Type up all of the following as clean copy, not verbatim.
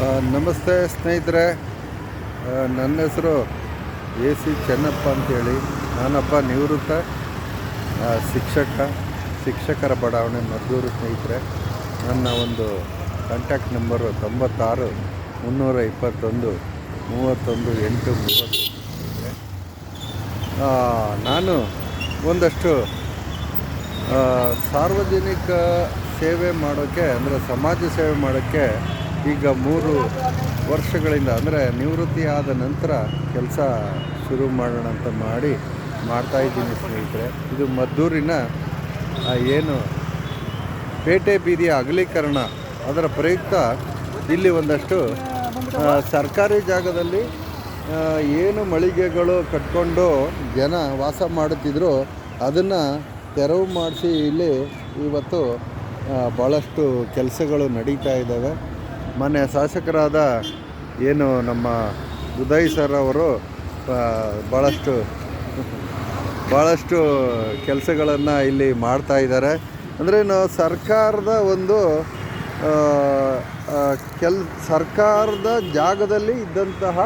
ನಮಸ್ತೆ ಸ್ನೇಹಿತರೆ. ನನ್ನ ಹೆಸರು AC ಚೆನ್ನಪ್ಪ ಅಂತೇಳಿ. ನಾನೊಬ್ಬ ನಿವೃತ್ತ ಶಿಕ್ಷಕರ ಬಡಾವಣೆ ಮದ್ದೂರು. ಸ್ನೇಹಿತರೆ, ನನ್ನ ಒಂದು ಕಾಂಟ್ಯಾಕ್ಟ್ ನಂಬರು 96 321 31 830. ನಾನು ಒಂದಷ್ಟು ಸಾರ್ವಜನಿಕ ಸೇವೆ ಮಾಡೋಕ್ಕೆ, ಅಂದರೆ ಸಮಾಜ ಸೇವೆ ಮಾಡೋಕ್ಕೆ ಈಗ 3 ವರ್ಷಗಳಿಂದ, ಅಂದರೆ ನಿವೃತ್ತಿ ಆದ ನಂತರ ಕೆಲಸ ಶುರು ಮಾಡೋಣ ಅಂತ ಮಾಡ್ತಾಯಿದ್ದೀನಿ ಸ್ನೇಹಿತರೆ. ಇದು ಮದ್ದೂರಿನ ಏನು ಪೇಟೆ ಬೀದಿಯ ಅಗಲೀಕರಣ, ಅದರ ಪ್ರಯುಕ್ತ ಇಲ್ಲಿ ಒಂದಷ್ಟು ಸರ್ಕಾರಿ ಜಾಗದಲ್ಲಿ ಏನು ಮಳಿಗೆಗಳು ಕಟ್ಕೊಂಡು ಜನ ವಾಸ ಮಾಡುತ್ತಿದ್ರು ಅದನ್ನು ತೆರವು ಮಾಡಿಸಿ ಇಲ್ಲಿ ಇವತ್ತು ಭಾಳಷ್ಟು ಕೆಲಸಗಳು ನಡೀತಾ ಇದ್ದಾವೆ. ಮೊನ್ನೆ ಶಾಸಕರಾದ ಏನು ನಮ್ಮ ಉದಯ್ ಸರ್ ಅವರು ಭಾಳಷ್ಟು ಕೆಲಸಗಳನ್ನು ಇಲ್ಲಿ ಮಾಡ್ತಾ ಇದ್ದಾರೆ. ಅಂದರೆ ಸರ್ಕಾರದ ಒಂದು ಸರ್ಕಾರದ ಜಾಗದಲ್ಲಿ ಇದ್ದಂತಹ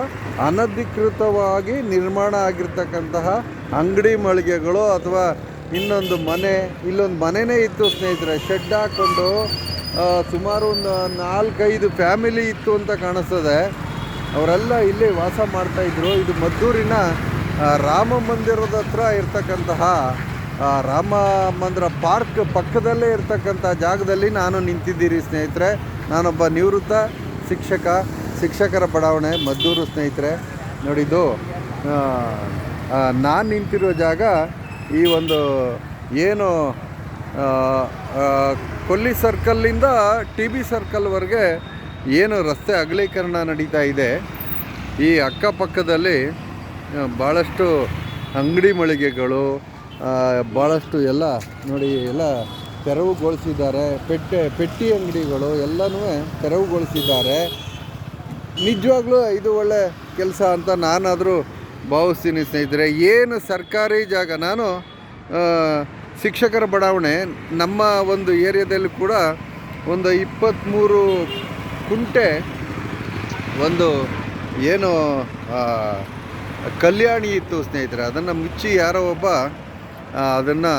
ಅನಧಿಕೃತವಾಗಿ ನಿರ್ಮಾಣ ಆಗಿರ್ತಕ್ಕಂತಹ ಅಂಗಡಿ ಮಳಿಗೆಗಳು ಅಥವಾ ಇನ್ನೊಂದು ಮನೆ, ಇಲ್ಲೊಂದು ಮನೆಯೇ ಇತ್ತು ಸ್ನೇಹಿತರೆ, ಶೆಡ್ ಹಾಕ್ಕೊಂಡು ಸುಮಾರು ಒಂದು 4-5 ಫ್ಯಾಮಿಲಿ ಇತ್ತು ಅಂತ ಕಾಣಿಸ್ತದೆ. ಅವರೆಲ್ಲ ಇಲ್ಲಿ ವಾಸ ಮಾಡ್ತಾಯಿದ್ರು. ಇದು ಮದ್ದೂರಿನ ರಾಮ ಮಂದಿರದ ಹತ್ರ ಇರ್ತಕ್ಕಂತಹ ರಾಮ ಮಂದಿರ ಪಾರ್ಕ್ ಪಕ್ಕದಲ್ಲೇ ಇರ್ತಕ್ಕಂಥ ಜಾಗದಲ್ಲಿ ನಾನು ನಿಂತಿದ್ದೀರಿ ಸ್ನೇಹಿತರೆ. ನಾನೊಬ್ಬ ನಿವೃತ್ತ ಶಿಕ್ಷಕರ ಬಡಾವಣೆ ಮದ್ದೂರು ಸ್ನೇಹಿತರೆ. ನೋಡಿದ್ದು ನಾನು ನಿಂತಿರೋ ಜಾಗ ಈ ಒಂದು ಏನು ಕೊಲ್ಲಿ ಸರ್ಕಲ್ಲಿಂದ TB ಸರ್ಕಲ್ವರೆಗೆ ಏನು ರಸ್ತೆ ಅಗಲೀಕರಣ ನಡೀತಾ ಇದೆ. ಈ ಅಕ್ಕಪಕ್ಕದಲ್ಲಿ ಭಾಳಷ್ಟು ಅಂಗಡಿ ಮಳಿಗೆಗಳು, ಭಾಳಷ್ಟು ಎಲ್ಲ ನೋಡಿ ಎಲ್ಲ ತೆರವುಗೊಳಿಸಿದ್ದಾರೆ. ಪೆಟ್ಟಿ ಅಂಗಡಿಗಳು ಎಲ್ಲನೂ ತೆರವುಗೊಳಿಸಿದ್ದಾರೆ. ನಿಜವಾಗ್ಲೂ ಇದು ಒಳ್ಳೆ ಕೆಲಸ ಅಂತ ನಾನಾದರೂ ಭಾವಿಸ್ತೀನಿ ಸ್ನೇಹಿತರೆ. ಏನು ಸರ್ಕಾರಿ ಜಾಗ, ನಾನು ಶಿಕ್ಷಕರ ಬಡಾವಣೆ ನಮ್ಮ ಒಂದು ಏರಿಯಾದಲ್ಲಿ ಕೂಡ ಒಂದು 23 ಕುಂಟೆ ಒಂದು ಏನು ಕಲ್ಯಾಣಿ ಇತ್ತು ಸ್ನೇಹಿತರೆ. ಅದನ್ನು ಮುಚ್ಚಿ ಯಾರೋ ಒಬ್ಬ ಅದನ್ನು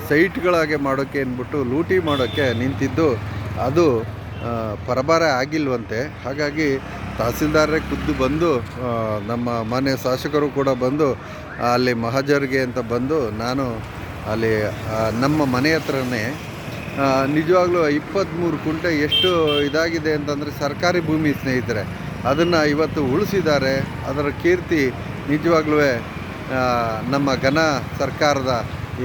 ಸೈಟ್ಗಳಾಗೆ ಮಾಡೋಕ್ಕೆ ಅಂದ್ಬಿಟ್ಟು ಲೂಟಿ ಮಾಡೋಕ್ಕೆ ನಿಂತಿದ್ದು, ಅದು ಪರಭಾರ ಆಗಿಲ್ವಂತೆ. ಹಾಗಾಗಿ ತಹಸೀಲ್ದಾರರೇ ಖುದ್ದು ಬಂದು, ನಮ್ಮ ಮಾನ್ಯ ಶಾಸಕರು ಕೂಡ ಬಂದು ಅಲ್ಲಿ ಮಹಾಜರ್ಗೆ ಅಂತ ಬಂದು, ನಾನು ಅಲ್ಲಿ ನಮ್ಮ ಮನೆ ಹತ್ರನೇ ನಿಜವಾಗ್ಲೂ 23 ಕುಂಟೆ ಎಷ್ಟು ಇದಾಗಿದೆ ಅಂತಂದರೆ ಸರ್ಕಾರಿ ಭೂಮಿ ಸ್ನೇಹಿತರೆ, ಅದನ್ನು ಇವತ್ತು ಉಳಿಸಿದ್ದಾರೆ. ಅದರ ಕೀರ್ತಿ ನಿಜವಾಗ್ಲೂ ನಮ್ಮ ಘನ ಸರ್ಕಾರದ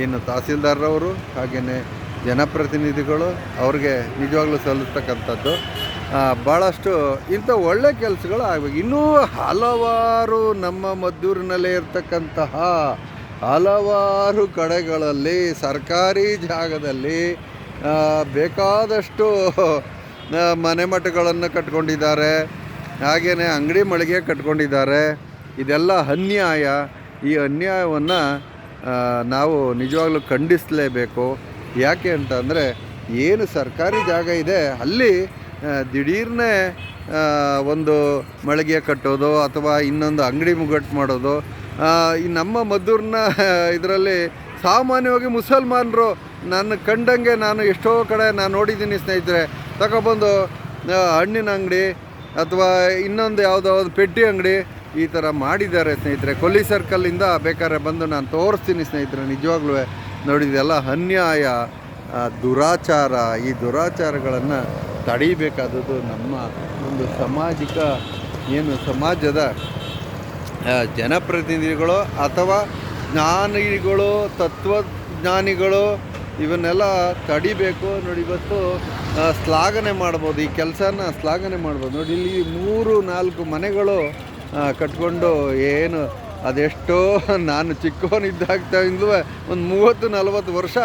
ಏನು ತಹಸೀಲ್ದಾರರವರು ಹಾಗೆಯೇ ಜನಪ್ರತಿನಿಧಿಗಳು ಅವ್ರಿಗೆ ನಿಜವಾಗ್ಲೂ ಸಲ್ಲಿಸ್ತಕ್ಕಂಥದ್ದು. ಭಾಳಷ್ಟು ಇಂಥ ಒಳ್ಳೆ ಕೆಲಸಗಳು ಆಗಬೇಕು. ಇನ್ನೂ ಹಲವಾರು ನಮ್ಮ ಮದ್ದೂರಿನಲ್ಲೇ ಇರ್ತಕ್ಕಂತಹ ಹಲವಾರು ಕಡೆಗಳಲ್ಲಿ ಸರ್ಕಾರಿ ಜಾಗದಲ್ಲಿ ಬೇಕಾದಷ್ಟು ಮನೆಮಠಗಳನ್ನು ಕಟ್ಕೊಂಡಿದ್ದಾರೆ, ಹಾಗೆಯೇ ಅಂಗಡಿ ಮಳಿಗೆ ಕಟ್ಕೊಂಡಿದ್ದಾರೆ. ಇದೆಲ್ಲ ಅನ್ಯಾಯ. ಈ ಅನ್ಯಾಯವನ್ನು ನಾವು ನಿಜವಾಗ್ಲೂ ಖಂಡಿಸಲೇಬೇಕು. ಯಾಕೆ ಅಂತಂದರೆ, ಏನು ಸರ್ಕಾರಿ ಜಾಗ ಇದೆ ಅಲ್ಲಿ ದಿಢೀರ್ನೇ ಒಂದು ಮಳಿಗೆ ಕಟ್ಟೋದು ಅಥವಾ ಇನ್ನೊಂದು ಅಂಗಡಿ ಮುಗ್ಗಟ್ಟು ಮಾಡೋದು. ಈ ನಮ್ಮ ಮದ್ದೂರಿನ ಇದರಲ್ಲಿ ಸಾಮಾನ್ಯವಾಗಿ ಮುಸಲ್ಮಾನರು ನನ್ನ ಕಂಡಂಗೆ ನಾನು ಎಷ್ಟೋ ಕಡೆ ನಾನು ನೋಡಿದ್ದೀನಿ ಸ್ನೇಹಿತರೆ, ತಗೊಬಂದು ಹಣ್ಣಿನ ಅಂಗಡಿ ಅಥವಾ ಇನ್ನೊಂದು ಯಾವುದೋ ಒಂದು ಪೆಟ್ಟಿ ಅಂಗಡಿ ಈ ಥರ ಮಾಡಿದ್ದಾರೆ ಸ್ನೇಹಿತರೆ. ಕೊಲ್ಲಿ ಸರ್ಕಲ್ಲಿಂದ ಬೇಕಾದ್ರೆ ಬಂದು ನಾನು ತೋರಿಸ್ತೀನಿ ಸ್ನೇಹಿತರೆ. ನಿಜವಾಗ್ಲೂ ನೋಡಿದೆಲ್ಲ ಅನ್ಯಾಯ, ದುರಾಚಾರ. ಈ ದುರಾಚಾರಗಳನ್ನು ತಡೀಬೇಕಾದದ್ದು ನಮ್ಮ ಒಂದು ಸಮಾಜದ ಜನಪ್ರತಿನಿಧಿಗಳು ಅಥವಾ ಜ್ಞಾನಿಗಳು, ತತ್ವಜ್ಞಾನಿಗಳು ಇವನ್ನೆಲ್ಲ ತಡಿಬೇಕು. ನೋಡಿ, ಇವತ್ತು ಶ್ಲಾಘನೆ ಮಾಡ್ಬೋದು, ಈ ಕೆಲಸನ ಶ್ಲಾಘನೆ ಮಾಡ್ಬೋದು. ನೋಡಿ, ಇಲ್ಲಿ 3-4 ಮನೆಗಳು ಕಟ್ಕೊಂಡು, ಏನು ಅದೆಷ್ಟೋ ನಾನು ಚಿಕ್ಕವನಿದ್ದಾಗ್ತಾಯಿಂದಲೂ ಒಂದು 30-40 ವರ್ಷ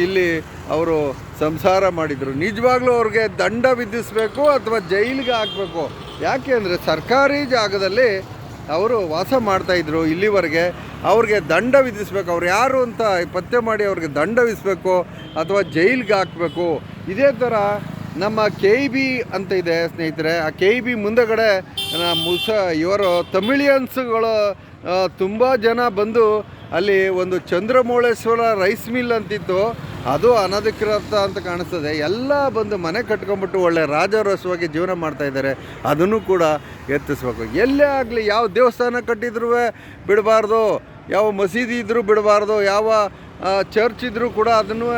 ಇಲ್ಲಿ ಅವರು ಸಂಸಾರ ಮಾಡಿದರು. ನಿಜವಾಗ್ಲೂ ಅವ್ರಿಗೆ ದಂಡ ವಿಧಿಸಬೇಕು ಅಥವಾ ಜೈಲಿಗೆ ಹಾಕಬೇಕು. ಯಾಕೆ ಅಂದರೆ ಸರ್ಕಾರಿ ಜಾಗದಲ್ಲಿ ಅವರು ವಾಸ ಮಾಡ್ತಾಯಿದ್ರು ಇಲ್ಲಿವರೆಗೆ. ಅವ್ರಿಗೆ ದಂಡ ವಿಧಿಸಬೇಕು. ಅವ್ರು ಯಾರು ಅಂತ ಪತ್ತೆ ಮಾಡಿ ಅವ್ರಿಗೆ ದಂಡ ವಿಧಿಸಬೇಕು ಅಥವಾ ಜೈಲಿಗೆ ಹಾಕಬೇಕು. ಇದೇ ಥರ ನಮ್ಮ KEB ಅಂತ ಇದೆ ಸ್ನೇಹಿತರೆ. ಆ KEB ಮುಂದಗಡೆ ಇವರು ತಮಿಳಿಯನ್ಸ್ಗಳು ತುಂಬ ಜನ ಬಂದು ಅಲ್ಲಿ ಒಂದು ಚಂದ್ರಮೌಳೇಶ್ವರ ರೈಸ್ ಮಿಲ್ ಅಂತಿತ್ತು, ಅದು ಅನಧಿಕೃತ ಅಂತ ಕಾಣಿಸ್ತದೆ. ಎಲ್ಲ ಬಂದು ಮನೆ ಕಟ್ಕೊಂಡ್ಬಿಟ್ಟು ಒಳ್ಳೆ ರಾಜರೋಷವಾಗಿ ಜೀವನ ಮಾಡ್ತಾಯಿದ್ದಾರೆ. ಅದನ್ನು ಕೂಡ ಎತ್ತಿಸ್ಬೇಕು. ಎಲ್ಲೇ ಆಗಲಿ, ಯಾವ ದೇವಸ್ಥಾನ ಕಟ್ಟಿದ್ರೂ ಬಿಡಬಾರ್ದು, ಯಾವ ಮಸೀದಿ ಇದ್ದರೂ ಬಿಡಬಾರ್ದು, ಯಾವ ಚರ್ಚ್ ಇದ್ದರೂ ಕೂಡ ಅದನ್ನು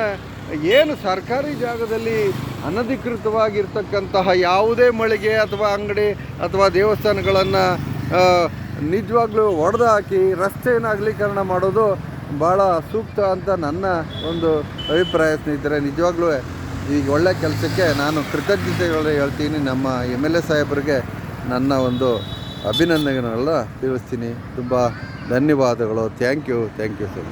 ಏನು ಸರ್ಕಾರಿ ಜಾಗದಲ್ಲಿ ಅನಧಿಕೃತವಾಗಿರ್ತಕ್ಕಂತಹ ಯಾವುದೇ ಮಳಿಗೆ ಅಥವಾ ಅಂಗಡಿ ಅಥವಾ ದೇವಸ್ಥಾನಗಳನ್ನು ನಿಜವಾಗ್ಲೂ ಒಡೆದು ಹಾಕಿ ರಸ್ತೆಯನ್ನು ಅಗಲೀಕರಣ ಮಾಡೋದು ಭಾಳ ಸೂಕ್ತ ಅಂತ ನನ್ನ ಒಂದು ಅಭಿಪ್ರಾಯ ಸ್ನೇಹಿತರೆ. ನಿಜವಾಗ್ಲೂ ಈಗ ಒಳ್ಳೆ ಕೆಲಸಕ್ಕೆ ನಾನು ಕೃತಜ್ಞತೆಗಳು ಹೇಳ್ತೀನಿ. ನಮ್ಮ MLA ಸಾಹೇಬರಿಗೆ ನನ್ನ ಒಂದು ಅಭಿನಂದನೆಗಳನ್ನ ತಿಳಿಸ್ತೀನಿ. ತುಂಬ ಧನ್ಯವಾದಗಳು. Thank you sir.